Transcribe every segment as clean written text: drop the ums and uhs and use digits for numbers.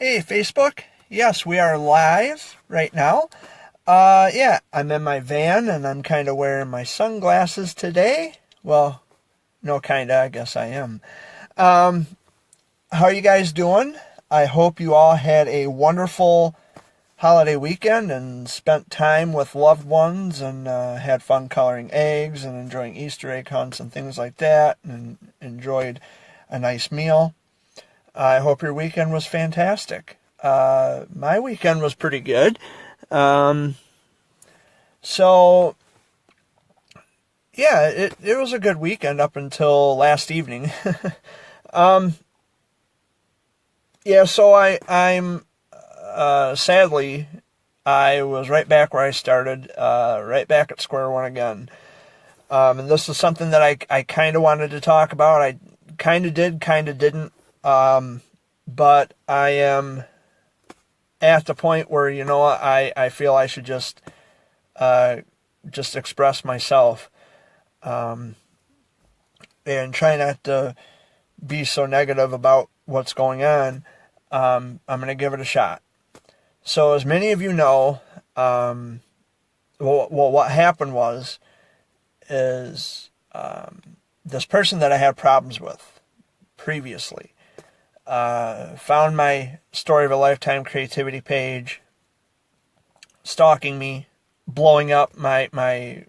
Hey, Facebook. Yes, we are live right now. Yeah, I'm in my van and I'm kind of wearing my sunglasses today. Well, no, kind of, I guess I am. How are you guys doing? I hope you all had a wonderful holiday weekend and spent time with loved ones and had fun coloring eggs and enjoying Easter egg hunts and things like that and enjoyed a nice meal. I hope your weekend was fantastic. My weekend was pretty good. Um, so, yeah, it was a good weekend up until last evening. um, yeah, so I'm sadly, I was right back where I started, right back at square one again. And this is something that I kind of wanted to talk about. I kind of did, kind of didn't. But I am at the point where, I feel I should just express myself, and try not to be so negative about what's going on. I'm going to give it a shot. So as many of you know, what happened is this person that I had problems with previously found my Story of a Lifetime Creativity page, stalking me, blowing up my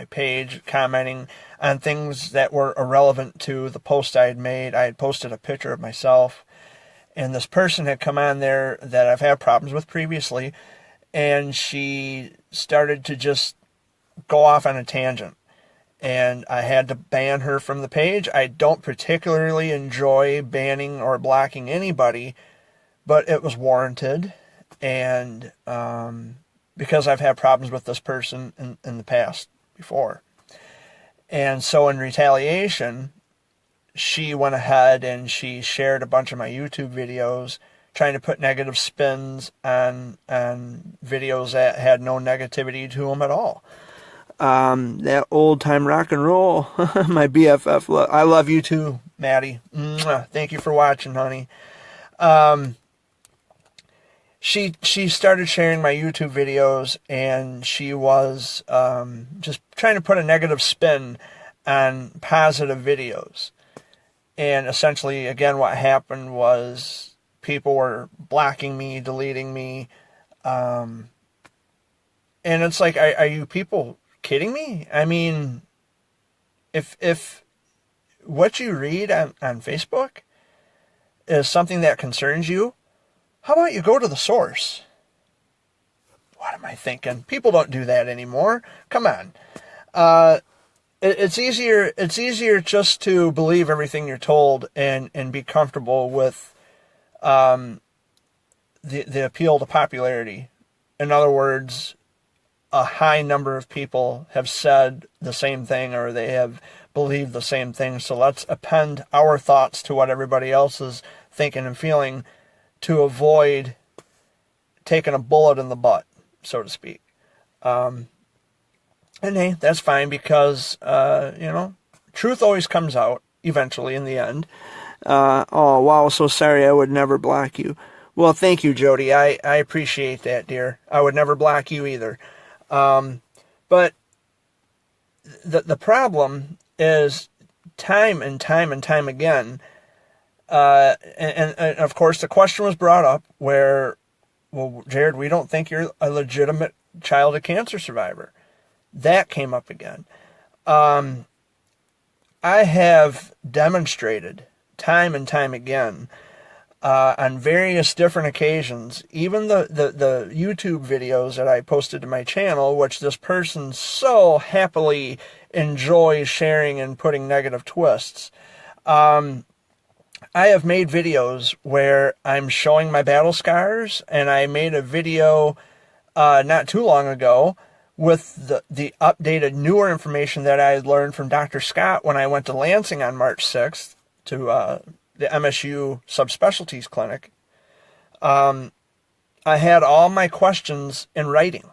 page, commenting on things that were irrelevant to the post I had made. I had posted a picture of myself, and this person had come on there that I've had problems with previously, and she started to just go off on a tangent. And I had to ban her from the page. I don't particularly enjoy banning or blocking anybody, but it was warranted. And because I've had problems with this person in the past before. And so in retaliation, she went ahead and she shared a bunch of my YouTube videos trying to put negative spins on videos that had no negativity to them at all. That old time rock and roll, my BFF. I love you too, Maddie. Mwah. Thank you for watching, honey. She started sharing my YouTube videos, and she was just trying to put a negative spin on positive videos. And essentially, again, what happened was people were blocking me, deleting me, and it's like, are you people kidding me? I mean, if what you read on Facebook is something that concerns you, how about you go to the source? What am I thinking? People don't do that anymore. Come on. It's easier just to believe everything you're told and be comfortable with the appeal to popularity. In other words, a high number of people have said the same thing, or they have believed the same thing. So let's append our thoughts to what everybody else is thinking and feeling to avoid taking a bullet in the butt, so to speak. And hey, that's fine because, truth always comes out eventually in the end. Oh, wow, so sorry, I would never block you. Well, thank you, Jody. I appreciate that, dear. I would never block you either. But the problem is time and time and time again, and of course the question was brought up where, well, Jared, we don't think you're a legitimate child of cancer survivor. That came up again. I have demonstrated time and time again, on various different occasions, even the YouTube videos that I posted to my channel, which this person so happily enjoys sharing and putting negative twists. I have made videos where I'm showing my battle scars, and I made a video not too long ago with the updated, newer information that I had learned from Dr. Scott when I went to Lansing on March 6th to the MSU Subspecialties Clinic. I had all my questions in writing.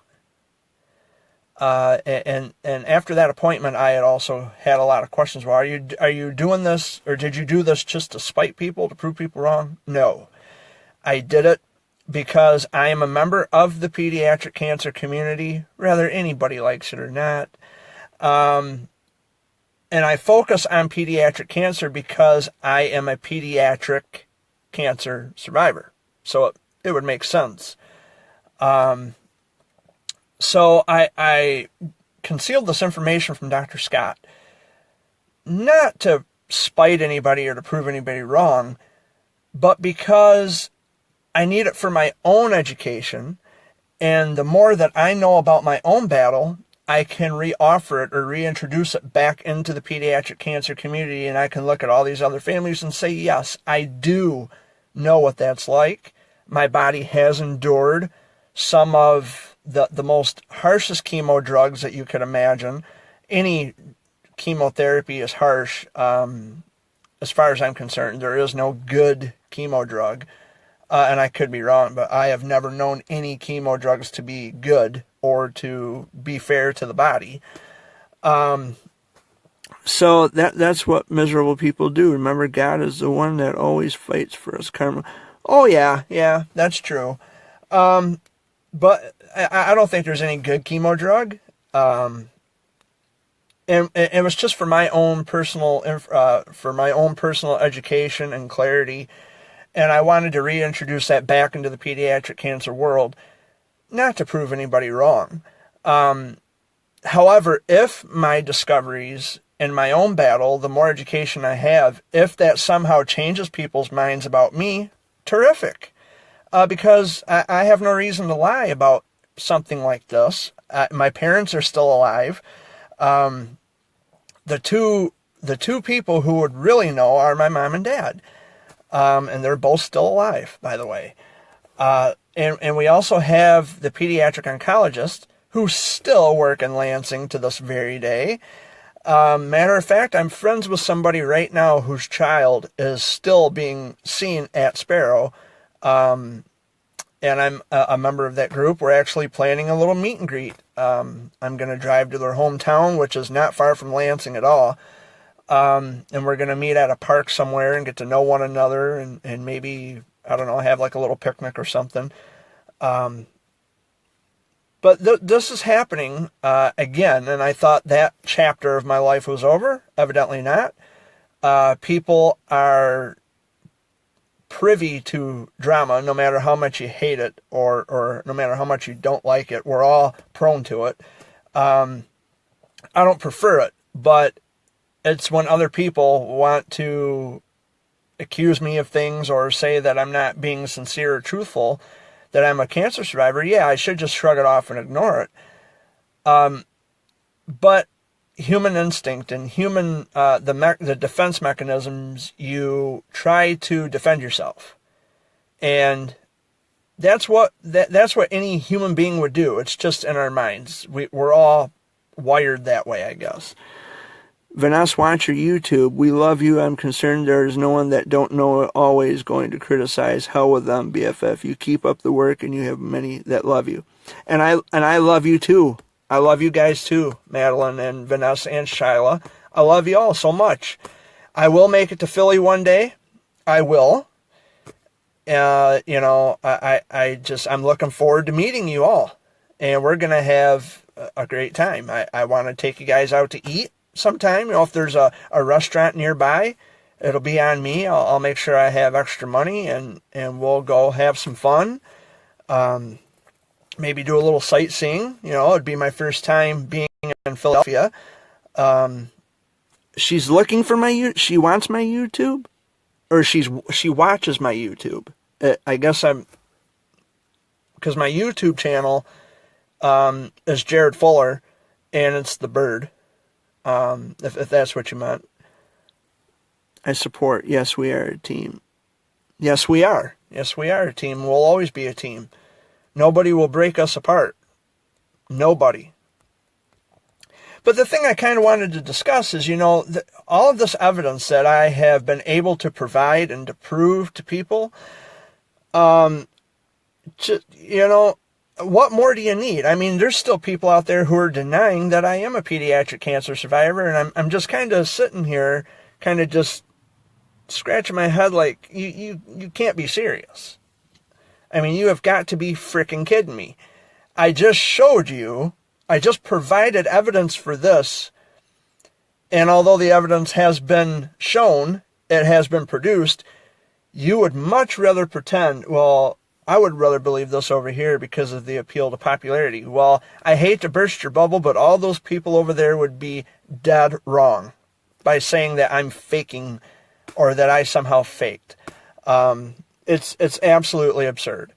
And after that appointment, I had also had a lot of questions. Well, are you doing this, or did you do this just to spite people, to prove people wrong? No. I did it because I am a member of the pediatric cancer community, whether anybody likes it or not. And I focus on pediatric cancer because I am a pediatric cancer survivor. So it would make sense. So I concealed this information from Dr. Scott, not to spite anybody or to prove anybody wrong, but because I need it for my own education. And the more that I know about my own battle, I can re-offer it or reintroduce it back into the pediatric cancer community, and I can look at all these other families and say, yes, I do know what that's like. My body has endured some of the most harshest chemo drugs that you could imagine. Any chemotherapy is harsh. As far as I'm concerned, there is no good chemo drug. And I could be wrong, but I have never known any chemo drugs to be good or to be fair to the body. So that's what miserable people do. Remember, God is the one that always fights for us. Karma. Oh, yeah, that's true. But I don't think there's any good chemo drug. And it was just for my own personal education and clarity. And I wanted to reintroduce that back into the pediatric cancer world, not to prove anybody wrong. However, if my discoveries in my own battle, the more education I have, if that somehow changes people's minds about me, terrific. Because I have no reason to lie about something like this. My parents are still alive. The two people who would really know are my mom and dad. And they're both still alive, by the way. And we also have the pediatric oncologist who still work in Lansing to this very day. Matter of fact, I'm friends with somebody right now whose child is still being seen at Sparrow. And I'm a member of that group. We're actually planning a little meet and greet. I'm going to drive to their hometown, which is not far from Lansing at all. And we're going to meet at a park somewhere and get to know one another and maybe, I don't know, have like a little picnic or something. But this is happening again, and I thought that chapter of my life was over. Evidently not. People are privy to drama, no matter how much you hate it or no matter how much you don't like it. We're all prone to it. I don't prefer it, but it's when other people want to accuse me of things or say that I'm not being sincere or truthful, that I'm a cancer survivor. Yeah, I should just shrug it off and ignore it. But human instinct and human the defense mechanisms, you try to defend yourself, and that's what any human being would do. It's just in our minds. We're all wired that way, I guess. Vanessa Watcher YouTube, we love you. I'm concerned there is no one that don't know it always going to criticize. Hell with them, BFF. You keep up the work and you have many that love you. And I love you too. I love you guys too, Madeline and Vanessa and Shyla. I love you all so much. I will make it to Philly one day. I will. I'm looking forward to meeting you all. And we're going to have a great time. I want to take you guys out to eat sometime. If there's a restaurant nearby, it'll be on me. I'll make sure I have extra money and we'll go have some fun. Maybe do a little sightseeing. It'd be my first time being in Philadelphia. She's looking for she wants my YouTube, or she watches my YouTube. I guess because my YouTube channel is Jared Fuller, and it's the bird. If that's what you meant. I support. Yes, we are a team. Yes, we are. Yes, we are a team. We'll always be a team. Nobody will break us apart. Nobody. But the thing I kind of wanted to discuss is, all of this evidence that I have been able to provide and to prove to people, what more do you need? I mean, there's still people out there who are denying that I am a pediatric cancer survivor, and I'm just kind of sitting here, kind of just scratching my head like, you can't be serious. I mean, you have got to be freaking kidding me. I just provided evidence for this, and although the evidence has been shown, it has been produced, you would much rather pretend, well, I would rather believe this over here because of the appeal to popularity. Well, I hate to burst your bubble, but all those people over there would be dead wrong by saying that I'm faking or that I somehow faked. It's absolutely absurd.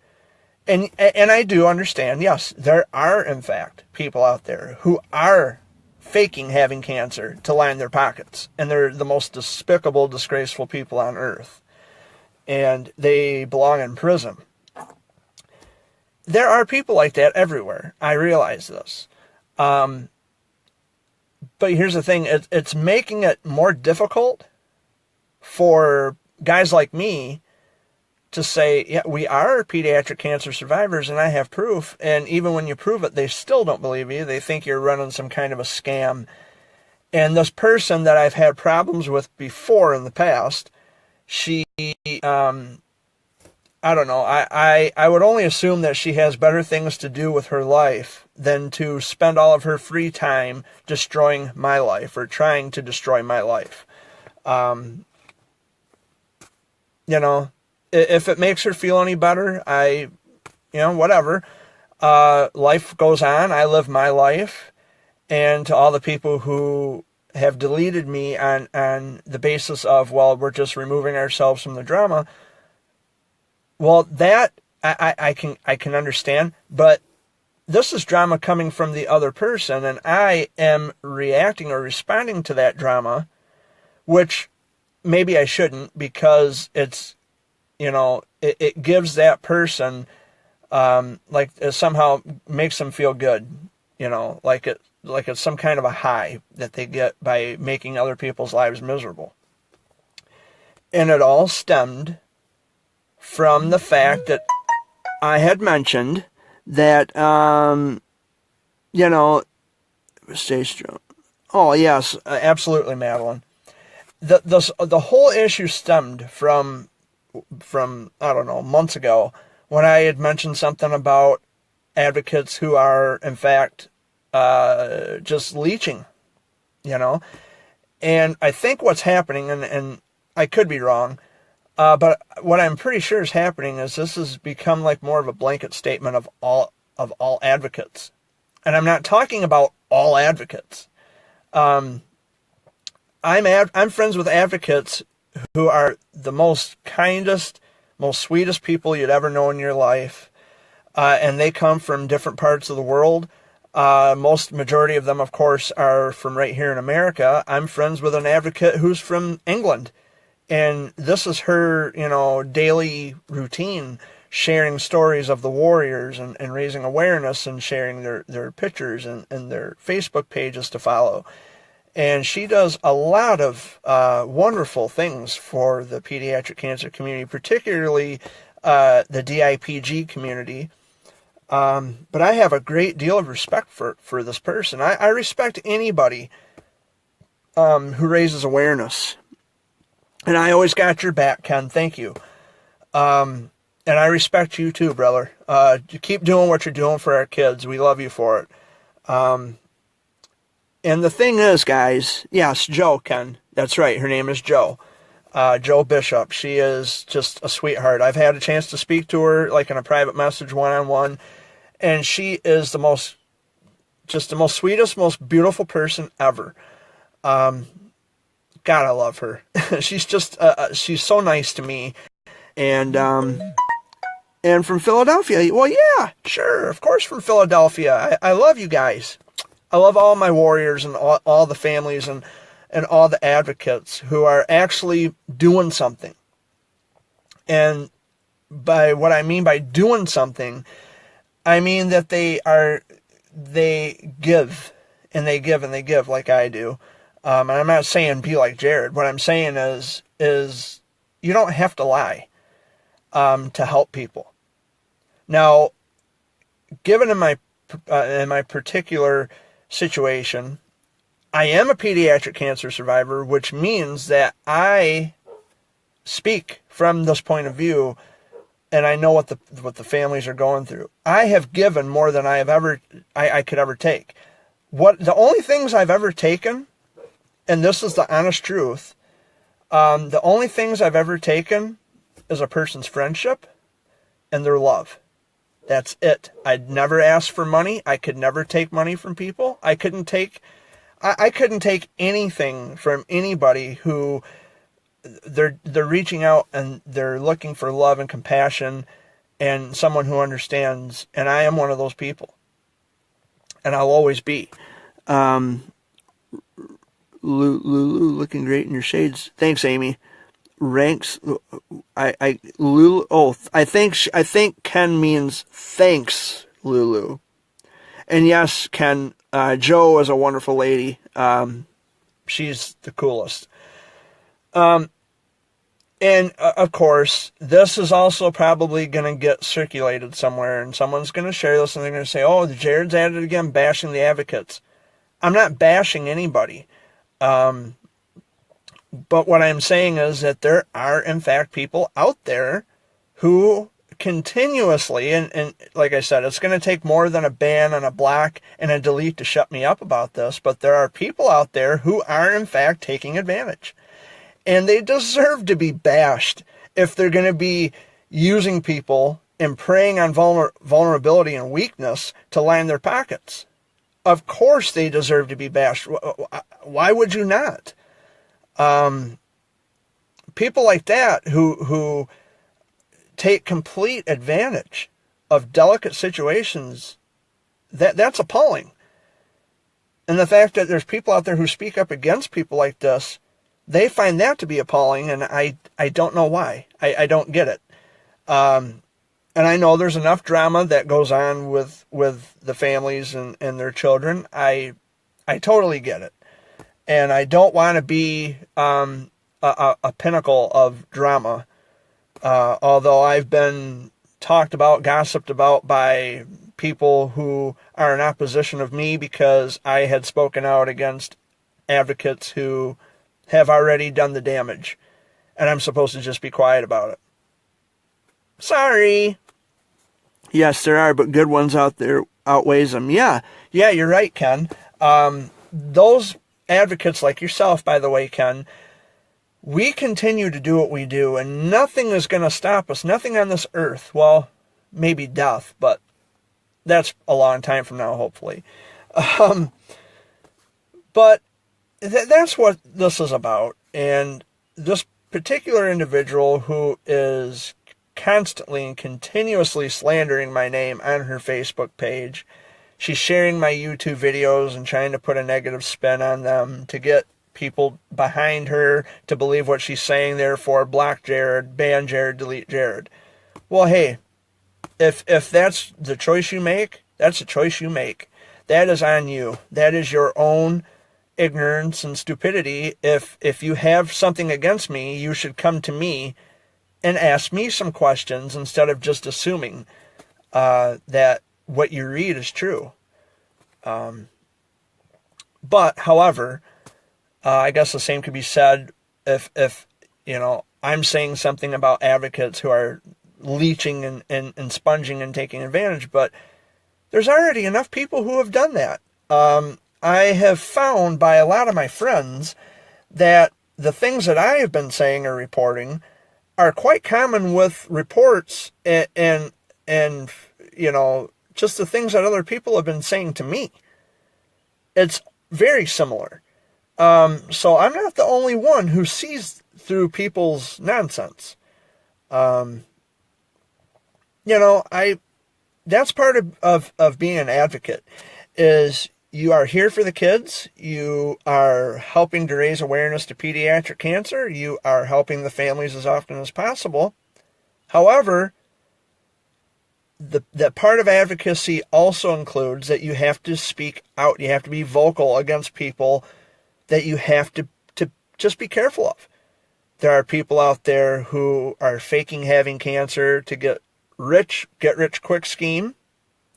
And I do understand, yes, there are, in fact, people out there who are faking having cancer to line their pockets. And they're the most despicable, disgraceful people on earth. And they belong in prison. There are people like that everywhere. I realize this. But here's the thing. It's making it more difficult for guys like me to say, yeah, we are pediatric cancer survivors and I have proof. And even when you prove it, they still don't believe you. They think you're running some kind of a scam. And this person that I've had problems with before in the past, she, I don't know, I would only assume that she has better things to do with her life than to spend all of her free time destroying my life or trying to destroy my life. You know, if it makes her feel any better, whatever. Life goes on. I live my life. And to all the people who have deleted me on the basis of, well, we're just removing ourselves from the drama. Well, that I can understand, but this is drama coming from the other person, and I am reacting or responding to that drama, which maybe I shouldn't, because it's, it gives that person, it somehow makes them feel good, like it's some kind of a high that they get by making other people's lives miserable. And it all stemmed from the fact that I had mentioned that, stay strong. Oh, yes, absolutely, Madeline. The whole issue stemmed from, I don't know, months ago, when I had mentioned something about advocates who are, in fact, just leeching, And I think what's happening, and I could be wrong, but what I'm pretty sure is happening is this has become like more of a blanket statement of all advocates. And I'm not talking about all advocates. I'm friends with advocates who are the most kindest, most sweetest people you'd ever know in your life. And they come from different parts of the world. Majority of them, of course, are from right here in America. I'm friends with an advocate who's from England. And this is her, daily routine, sharing stories of the warriors and raising awareness and sharing their pictures and their Facebook pages to follow. And she does a lot of wonderful things for the pediatric cancer community, particularly the DIPG community. But I have a great deal of respect for this person. I respect anybody who raises awareness. And I always got your back, Ken. Thank you. And I respect you too, brother. You keep doing what you're doing for our kids. We love you for it. And the thing is, guys, yes, Jo, Ken. That's right. Her name is Jo. Jo Bishop. She is just a sweetheart. I've had a chance to speak to her, like in a private message, one-on-one. And she is the most sweetest, most beautiful person ever. God, I love her. She's just, she's so nice to me. And from Philadelphia. Well, yeah, sure. Of course, from Philadelphia. I love you guys. I love all my warriors and all the families and all the advocates who are actually doing something. And by what I mean by doing something, I mean that they give and they give and they give like I do. And I'm not saying be like Jared. What I'm saying is you don't have to lie to help people. Now, given in my particular situation, I am a pediatric cancer survivor, which means that I speak from this point of view and I know what the families are going through. I have given more than I could ever take. The only things I've ever taken, and this is the honest truth, the only things I've ever taken is a person's friendship and their love. That's it. I'd never ask for money. I could never take money from people. I couldn't take anything from anybody who they're reaching out and they're looking for love and compassion and someone who understands. And I am one of those people. And I'll always be. Lulu, looking great in your shades. Thanks, Amy. Ranks, Lulu. Oh, I think Ken means thanks, Lulu. And yes, Ken, Joe is a wonderful lady. She's the coolest. And of course, this is also probably going to get circulated somewhere, and someone's going to share this, and they're going to say, "Oh, Jared's at it again, bashing the advocates." I'm not bashing anybody. But what I'm saying is that there are, in fact, people out there who continuously, and like I said, it's going to take more than a ban and a block and a delete to shut me up about this, but there are people out there who are, in fact, taking advantage. And they deserve to be bashed if they're going to be using people and preying on vulnerability and weakness to line their pockets. Of course they deserve to be bashed. Why would you not? People like that who take complete advantage of delicate situations, that's appalling. And the fact that there's people out there who speak up against people like this, they find that to be appalling, and I don't know why. I don't get it. And I know there's enough drama that goes on with the families and their children. I totally get it. And I don't want to be a pinnacle of drama, although I've been talked about, gossiped about by people who are in opposition of me because I had spoken out against advocates who have already done the damage, and I'm supposed to just be quiet about it. Sorry. Yes, there are, but good ones out there outweighs them. Yeah, you're right, Ken. Those advocates like yourself, by the way, Ken, we continue to do what we do, and nothing is going to stop us. Nothing on this earth. Well, maybe death, but that's a long time from now, hopefully. But that's what this is about. And this particular individual who is constantly and continuously slandering my name on her Facebook page, she's sharing my YouTube videos and trying to put a negative spin on them to get people behind her to believe what she's saying, therefore block Jared, ban Jared, delete Jared. Well, hey, if that's the choice you make, that's a choice you make. That is on you. That is your own ignorance and stupidity. If you have something against me, you should come to me and ask me some questions instead of just assuming that what you read is true. But however, I guess the same could be said if I'm saying something about advocates who are leeching and sponging and taking advantage, but there's already enough people who have done that. I have found by a lot of my friends that the things that I have been saying or reporting are quite common with reports and just the things that other people have been saying to me. It's very similar. So I'm not the only one who sees through people's nonsense. That's part of being an advocate, is you are here for the kids. You are helping to raise awareness to pediatric cancer. You are helping the families as often as possible. However, that part of advocacy also includes that you have to speak out. You have to be vocal against people that you have to just be careful of. There are people out there who are faking having cancer to get rich quick scheme.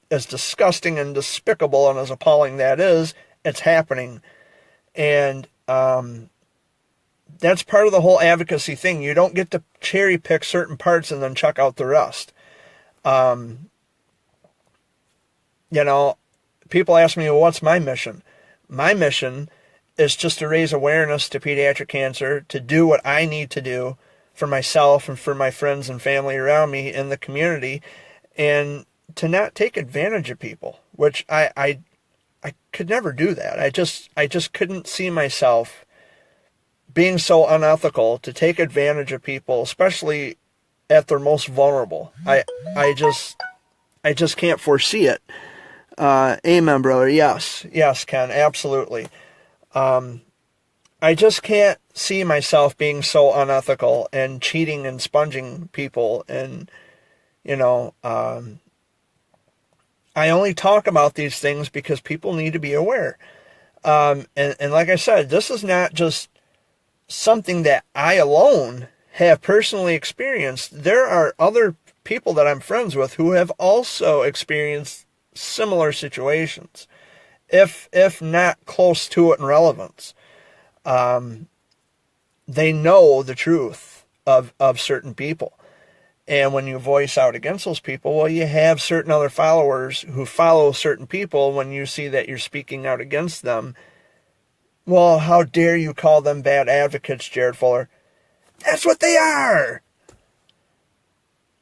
As disgusting and despicable and as appalling that is, it's happening. And that's part of the whole advocacy thing. You don't get to cherry pick certain parts and then chuck out the rest. You know, people ask me, well, what's my mission? My mission is just to raise awareness to pediatric cancer, to do what I need to do for myself and for my friends and family around me in the community, and to not take advantage of people, which I could never do that. I just couldn't see myself being so unethical to take advantage of people, especially at their most vulnerable. I just can't foresee it. Amen, brother. Yes, Ken, absolutely. I just can't see myself being so unethical and cheating and sponging people. And, you know, I only talk about these things because people need to be aware. And like I said, this is not just something that I alone have personally experienced. There are other people that I'm friends with who have also experienced similar situations, if not close to it in relevance. They know the truth of certain people. And when you voice out against those people, well, you have certain other followers who follow certain people. When you see that you're speaking out against them, well, how dare you call them bad advocates, Jared Fuller? That's what they are!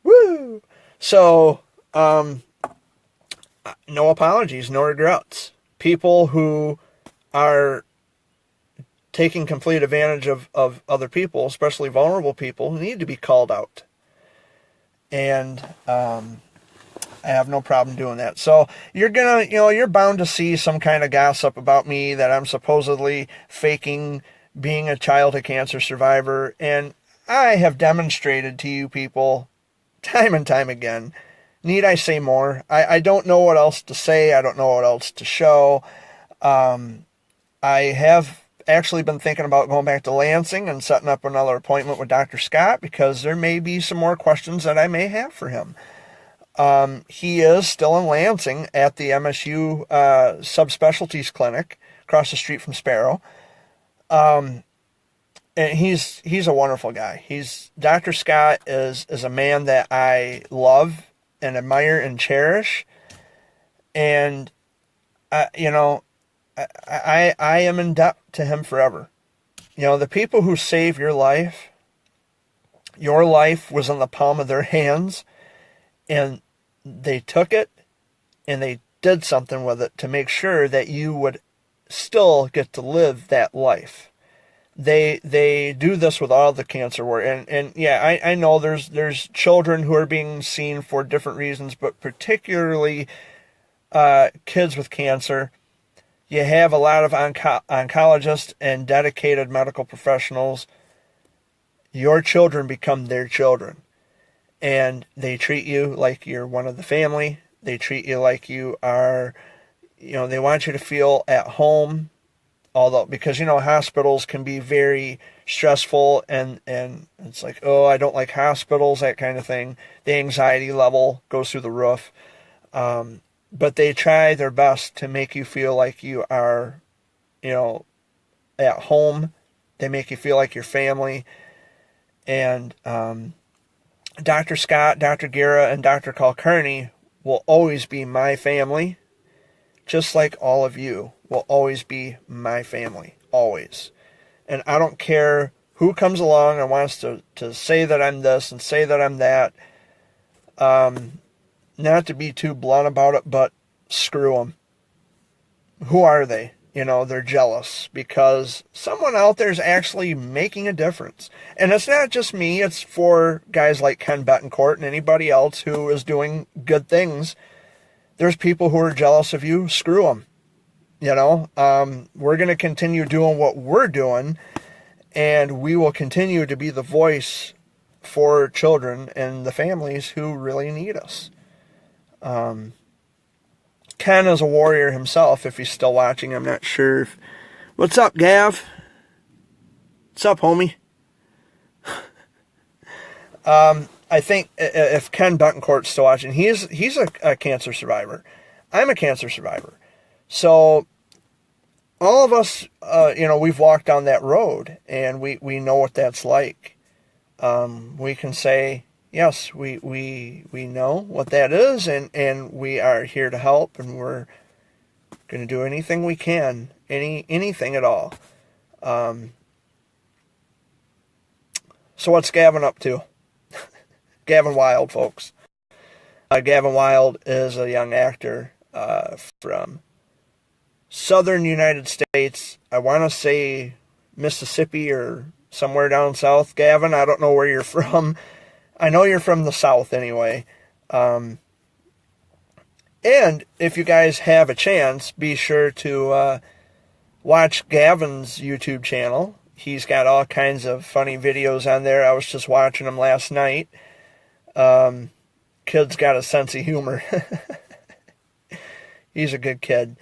Woo! So, no apologies, no regrets. People who are taking complete advantage of other people, especially vulnerable people, need to be called out. And I have no problem doing that. So you're bound to see some kind of gossip about me that I'm supposedly faking being a childhood cancer survivor. And I have demonstrated to you people time and time again. Need I say more? I don't know what else to say. I don't know what else to show. I have actually been thinking about going back to Lansing and setting up another appointment with Dr. Scott, because there may be some more questions that I may have for him. He is still in Lansing at the MSU subspecialties clinic across the street from Sparrow. And he's a wonderful guy. Dr. Scott is a man that I love and admire and cherish. And, I am in debt to him forever. The people who save your life was in the palm of their hands, and they took it and they did something with it to make sure that you would still get to live that life. They do this with all the cancer work. And yeah, I know there's children who are being seen for different reasons, but particularly kids with cancer. You have a lot of oncologists and dedicated medical professionals. Your children become their children. And they treat you like you're one of the family. They treat you like you are, they want you to feel at home. Because hospitals can be very stressful, and it's like, oh, I don't like hospitals, that kind of thing. The anxiety level goes through the roof. But they try their best to make you feel like you are, at home. They make you feel like your family. And Dr. Scott, Dr. Guerra, and Dr. Kulkarni will always be my family, just like all of you will always be my family, always. And I don't care who comes along and wants to say that I'm this and say that I'm that. Not to be too blunt about it, but screw them. Who are they? They're jealous because someone out there is actually making a difference. And it's not just me. It's for guys like Ken Betancourt and anybody else who is doing good things. There's people who are jealous of you. Screw them. We're going to continue doing what we're doing, and we will continue to be the voice for children and the families who really need us. Ken is a warrior himself, if he's still watching. I'm not sure. What's up, Gav? What's up, homie? I think if Ken Betancourt's still watching, he's a cancer survivor. I'm a cancer survivor. So all of us, we've walked down that road, and we know what that's like. We can say, yes, we know what that is, and we are here to help, and we're going to do anything we can, anything at all. So what's Gavin up to? Gavin Wilde, folks. Gavin Wilde is a young actor from southern United States. I want to say Mississippi or somewhere down south. Gavin, I don't know where you're from. I know you're from the south anyway. And if you guys have a chance, be sure to watch Gavin's YouTube channel. He's got all kinds of funny videos on there. I was just watching them last night. Kid's got a sense of humor. He's a good kid.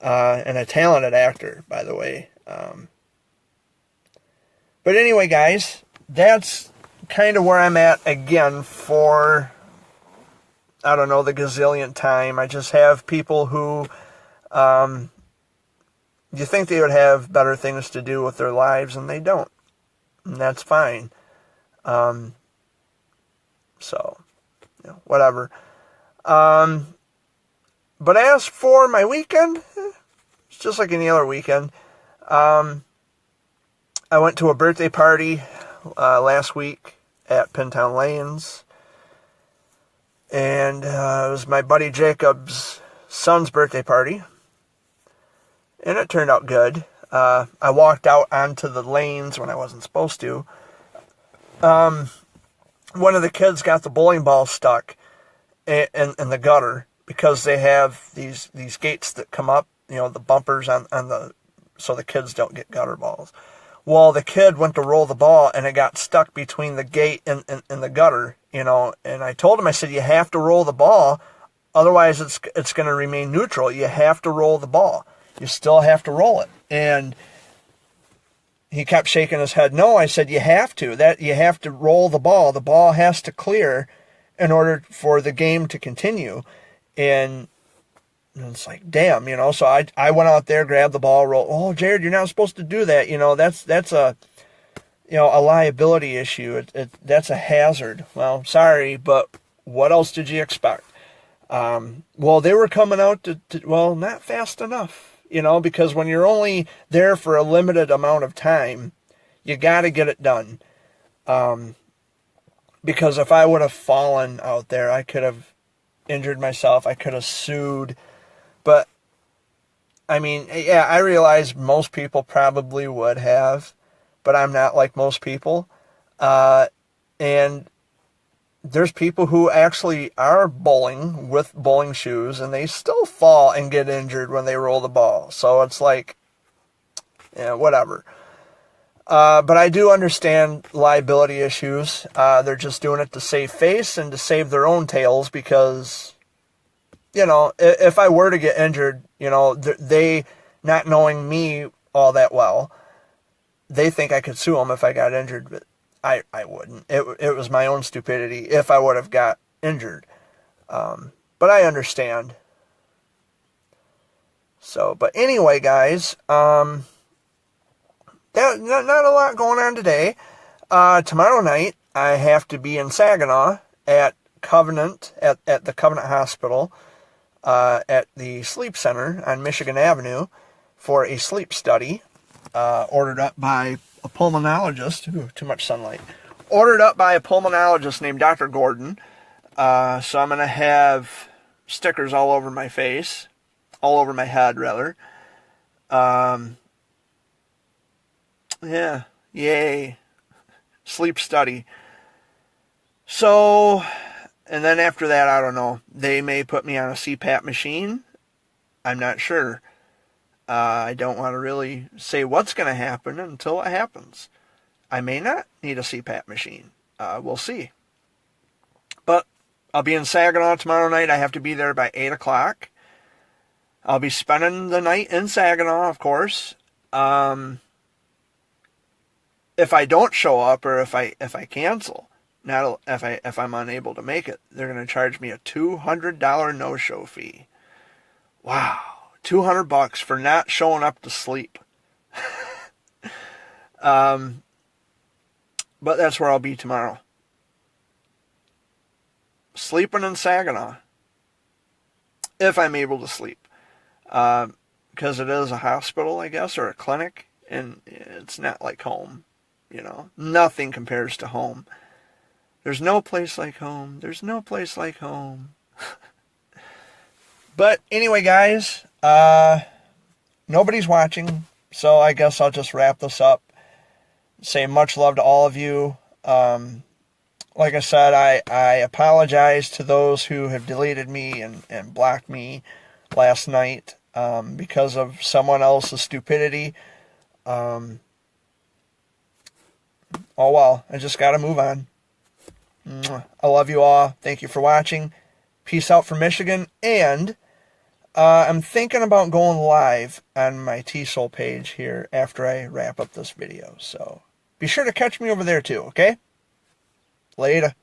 And a talented actor, by the way. But anyway, guys, that's kind of where I'm at again for, I don't know, the gazillionth time. I just have people who, you think they would have better things to do with their lives, and they don't. And that's fine. So, whatever. But as for my weekend, it's just like any other weekend. I went to a birthday party last week at Pintown Lanes. And it was my buddy Jacob's son's birthday party. And it turned out good. I walked out onto the lanes when I wasn't supposed to. One of the kids got the bowling ball stuck in the gutter because they have these gates that come up, the bumpers on the, so the kids don't get gutter balls. Well, the kid went to roll the ball and it got stuck between the gate and the gutter, and I told him, I said, you have to roll the ball, otherwise it's going to remain neutral. You have to roll the ball. You still have to roll it. And he kept shaking his head. No, I said, you have to. You have to roll the ball. The ball has to clear in order for the game to continue. And it's like, damn, so I went out there, grabbed the ball, rolled. Oh, Jared, you're not supposed to do that. That's a, a liability issue. That's a hazard. Well, sorry, but what else did you expect? Well, they were coming out to not fast enough. Because when you're only there for a limited amount of time, you got to get it done. Because if I would have fallen out there, I could have injured myself. I could have sued. But, I mean, yeah, I realize most people probably would have, but I'm not like most people. And there's people who actually are bowling with bowling shoes and they still fall and get injured when they roll the ball. So it's like, whatever. But I do understand liability issues. They're just doing it to save face and to save their own tails because, if I were to get injured, they, not knowing me all that well, they think I could sue them if I got injured, but I wouldn't. It was my own stupidity if I would have got injured. But I understand. So, but anyway, guys, not a lot going on today. Tomorrow night, I have to be in Saginaw at Covenant, at the Covenant Hospital, at the Sleep Center on Michigan Avenue for a sleep study, ordered up by a pulmonologist. Ooh, too much sunlight. Ordered up by a pulmonologist named Dr. Gordon. So I'm going to have stickers all over my face. All over my head, rather. Yeah. Yay. Sleep study. So, and then after that, I don't know. They may put me on a CPAP machine. I'm not sure. I don't want to really say what's going to happen until it happens. I may not need a CPAP machine. We'll see. But I'll be in Saginaw tomorrow night. I have to be there by 8 o'clock. I'll be spending the night in Saginaw, of course. If I don't show up or if I cancel, not if I'm unable to make it, they're going to charge me a $200 no-show fee. Wow. $200 for not showing up to sleep. But that's where I'll be tomorrow. Sleeping in Saginaw. If I'm able to sleep. Because it is a hospital, I guess, or a clinic. And it's not like home. You know, nothing compares to home. There's no place like home. There's no place like home. But anyway, guys, nobody's watching. So I guess I'll just wrap this up. Say much love to all of you. Like I said, I apologize to those who have deleted me and blocked me last night because of someone else's stupidity. Oh well, I just gotta move on. I love you all. Thank you for watching. Peace out from Michigan. And I'm thinking about going live on my T-Soul page here after I wrap up this video. So be sure to catch me over there too, okay? Later.